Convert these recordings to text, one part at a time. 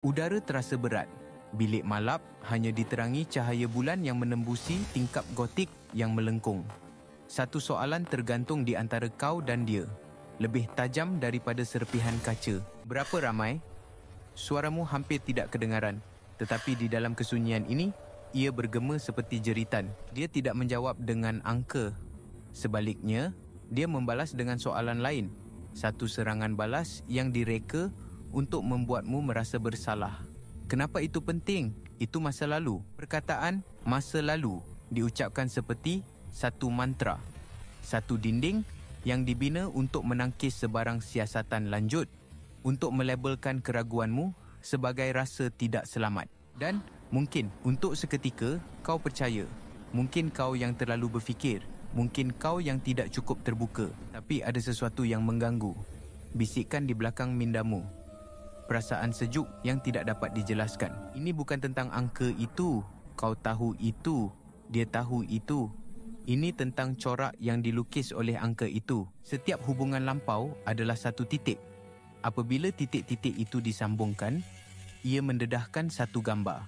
Udara terasa berat. Bilik malap hanya diterangi cahaya bulan yang menembusi tingkap gotik yang melengkung. Satu soalan tergantung di antara kau dan dia. Lebih tajam daripada serpihan kaca. Berapa ramai? Suaramu hampir tidak kedengaran. Tetapi di dalam kesunyian ini, ia bergema seperti jeritan. Dia tidak menjawab dengan angka. Sebaliknya, dia membalas dengan soalan lain. Satu serangan balas yang direka untuk membuatmu merasa bersalah. Kenapa itu penting? Itu masa lalu. Perkataan masa lalu diucapkan seperti satu mantra. Satu dinding yang dibina untuk menangkis sebarang siasatan lanjut, untuk melabelkan keraguanmu sebagai rasa tidak selamat. Dan mungkin untuk seketika kau percaya. Mungkin kau yang terlalu berfikir. Mungkin kau yang tidak cukup terbuka. Tapi ada sesuatu yang mengganggu. Bisikan di belakang mindamu. Perasaan sejuk yang tidak dapat dijelaskan. Ini bukan tentang angka itu. Kau tahu itu. Dia tahu itu. Ini tentang corak yang dilukis oleh angka itu. Setiap hubungan lampau adalah satu titik. Apabila titik-titik itu disambungkan, ia mendedahkan satu gambar.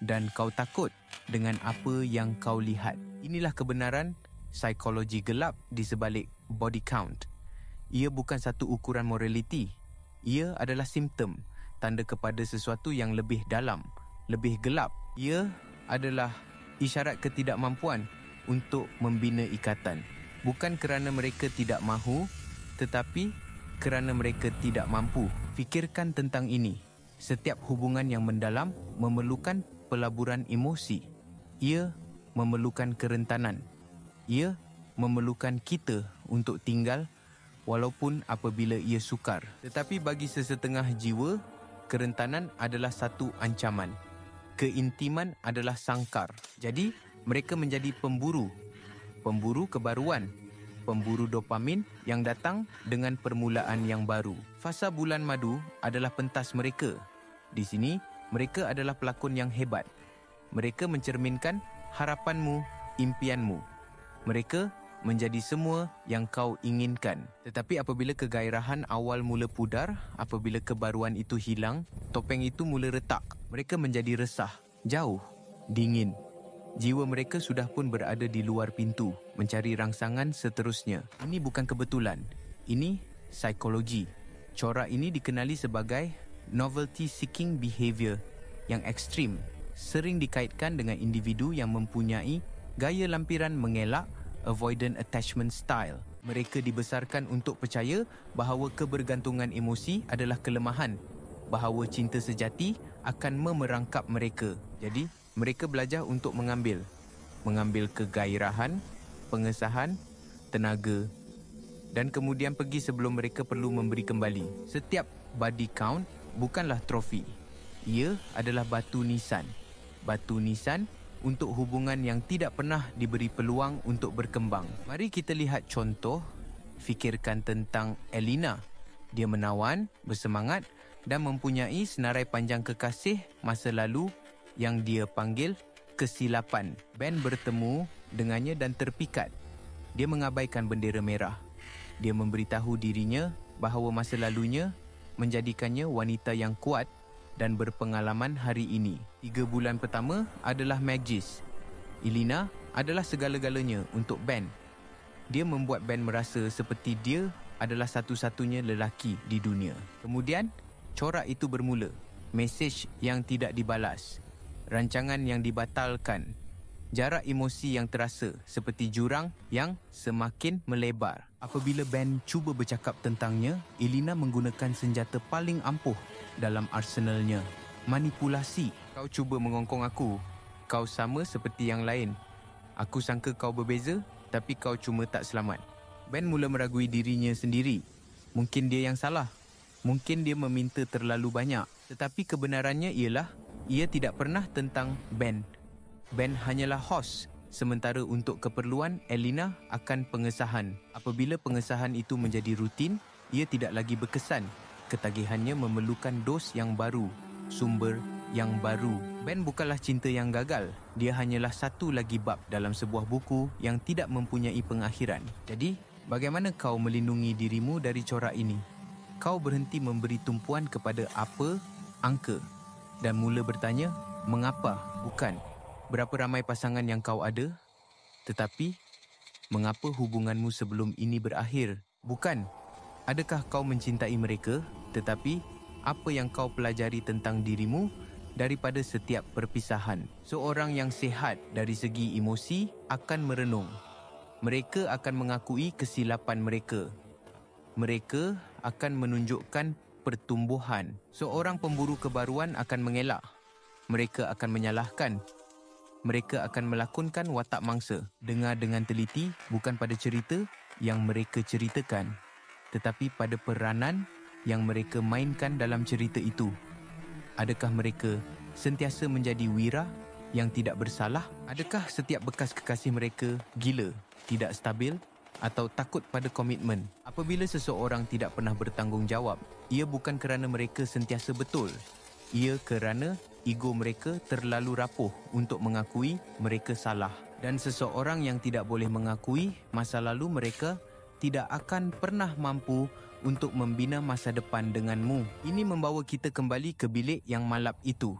Dan kau takut dengan apa yang kau lihat. Inilah kebenaran psikologi gelap di sebalik body count. Ia bukan satu ukuran moraliti. Ia adalah simptom, tanda kepada sesuatu yang lebih dalam, lebih gelap. Ia adalah isyarat ketidakmampuan untuk membina ikatan. Bukan kerana mereka tidak mahu, tetapi kerana mereka tidak mampu. Fikirkan tentang ini. Setiap hubungan yang mendalam memerlukan pelaburan emosi. Ia memerlukan kerentanan. Ia memerlukan kita untuk tinggal walaupun apabila ia sukar. Tetapi bagi sesetengah jiwa, kerentanan adalah satu ancaman. Keintiman adalah sangkar. Jadi, mereka menjadi pemburu. Pemburu kebaruan. Pemburu dopamin yang datang dengan permulaan yang baru. Fasa bulan madu adalah pentas mereka. Di sini, mereka adalah pelakon yang hebat. Mereka mencerminkan harapanmu, impianmu. Mereka menjadi semua yang kau inginkan. Tetapi apabila kegairahan awal mula pudar, apabila kebaruan itu hilang, topeng itu mula retak. Mereka menjadi resah, jauh, dingin. Jiwa mereka sudah pun berada di luar pintu, mencari rangsangan seterusnya. Ini bukan kebetulan. Ini psikologi. Corak ini dikenali sebagai novelty-seeking behavior yang ekstrim. Sering dikaitkan dengan individu yang mempunyai gaya lampiran mengelak, avoidant attachment style. Mereka dibesarkan untuk percaya bahawa kebergantungan emosi adalah kelemahan, bahawa cinta sejati akan memerangkap mereka. Jadi, mereka belajar untuk mengambil kegairahan, pengesahan, tenaga dan kemudian pergi sebelum mereka perlu memberi kembali. Setiap body count bukanlah trofi. Ia adalah batu nisan. Batu nisan untuk hubungan yang tidak pernah diberi peluang untuk berkembang. Mari kita lihat contoh. Fikirkan tentang Elina. Dia menawan, bersemangat dan mempunyai senarai panjang kekasih masa lalu yang dia panggil kesilapan. Ben bertemu dengannya dan terpikat. Dia mengabaikan bendera merah. Dia memberitahu dirinya bahawa masa lalunya menjadikannya wanita yang kuat dan berpengalaman hari ini. 3 bulan pertama adalah magis. Elina adalah segala-galanya untuk Ben. Dia membuat Ben merasa seperti dia adalah satu-satunya lelaki di dunia. Kemudian, corak itu bermula. Mesej yang tidak dibalas. Rancangan yang dibatalkan. Jarak emosi yang terasa seperti jurang yang semakin melebar. Apabila Ben cuba bercakap tentangnya, Elina menggunakan senjata paling ampuh dalam arsenalnya. Manipulasi. Kau cuba mengongkong aku. Kau sama seperti yang lain. Aku sangka kau berbeza, tapi kau cuma tak selamat. Ben mula meragui dirinya sendiri. Mungkin dia yang salah. Mungkin dia meminta terlalu banyak. Tetapi kebenarannya ialah, ia tidak pernah tentang Ben. Ben hanyalah hos. Sementara untuk keperluan Elina akan pengesahan. Apabila pengesahan itu menjadi rutin, ia tidak lagi berkesan. Ketagihannya memerlukan dos yang baru, sumber yang baru. Ben bukanlah cinta yang gagal. Dia hanyalah satu lagi bab dalam sebuah buku yang tidak mempunyai pengakhiran. Jadi, bagaimana kau melindungi dirimu dari corak ini? Kau berhenti memberi tumpuan kepada apa, angka. dan mula bertanya, mengapa? Bukan, berapa ramai pasangan yang kau ada? Tetapi, mengapa hubunganmu sebelum ini berakhir? Bukan, adakah kau mencintai mereka? Tetapi, apa yang kau pelajari tentang dirimu daripada setiap perpisahan? Seorang yang sihat dari segi emosi akan merenung. Mereka akan mengakui kesilapan mereka. Mereka akan menunjukkan pertumbuhan. Seorang pemburu kebaruan akan mengelak. Mereka akan menyalahkan. Mereka akan melakonkan watak mangsa. Dengar dengan teliti bukan pada cerita yang mereka ceritakan, tetapi pada peranan yang mereka mainkan dalam cerita itu. Adakah mereka sentiasa menjadi wira yang tidak bersalah? Adakah setiap bekas kekasih mereka gila, tidak stabil atau takut pada komitmen? Apabila seseorang tidak pernah bertanggungjawab, ia bukan kerana mereka sentiasa betul. Ia kerana ego mereka terlalu rapuh untuk mengakui mereka salah. Dan seseorang yang tidak boleh mengakui masa lalu mereka tidak akan pernah mampu untuk membina masa depan denganmu. Ini membawa kita kembali ke bilik yang malap itu.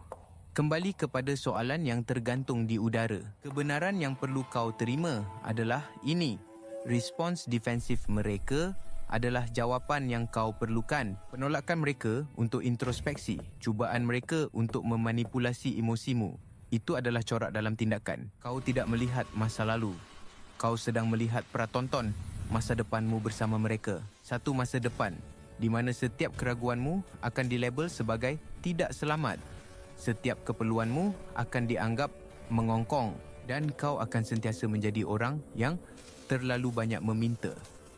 Kembali kepada soalan yang tergantung di udara. Kebenaran yang perlu kau terima adalah ini. Respons defensif mereka adalah jawapan yang kau perlukan. Penolakan mereka untuk introspeksi, cubaan mereka untuk memanipulasi emosimu, itu adalah corak dalam tindakan. Kau tidak melihat masa lalu. Kau sedang melihat pratonton masa depanmu bersama mereka. Satu masa depan di mana setiap keraguanmu akan dilabel sebagai tidak selamat. Setiap keperluanmu akan dianggap mengongkong dan kau akan sentiasa menjadi orang yang terlalu banyak meminta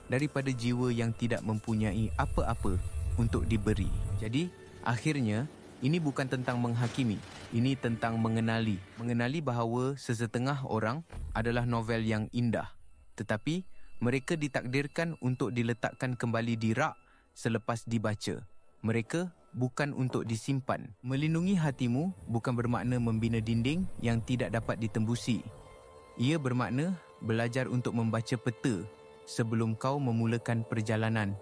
daripada jiwa yang tidak mempunyai apa-apa untuk diberi. Jadi, akhirnya, ini bukan tentang menghakimi. Ini tentang mengenali. Mengenali bahawa sesetengah orang adalah novel yang indah. Tetapi, mereka ditakdirkan untuk diletakkan kembali di rak selepas dibaca. Mereka bukan untuk disimpan. Melindungi hatimu bukan bermakna membina dinding yang tidak dapat ditembusi. Ia bermakna belajar untuk membaca peta sebelum kau memulakan perjalanan.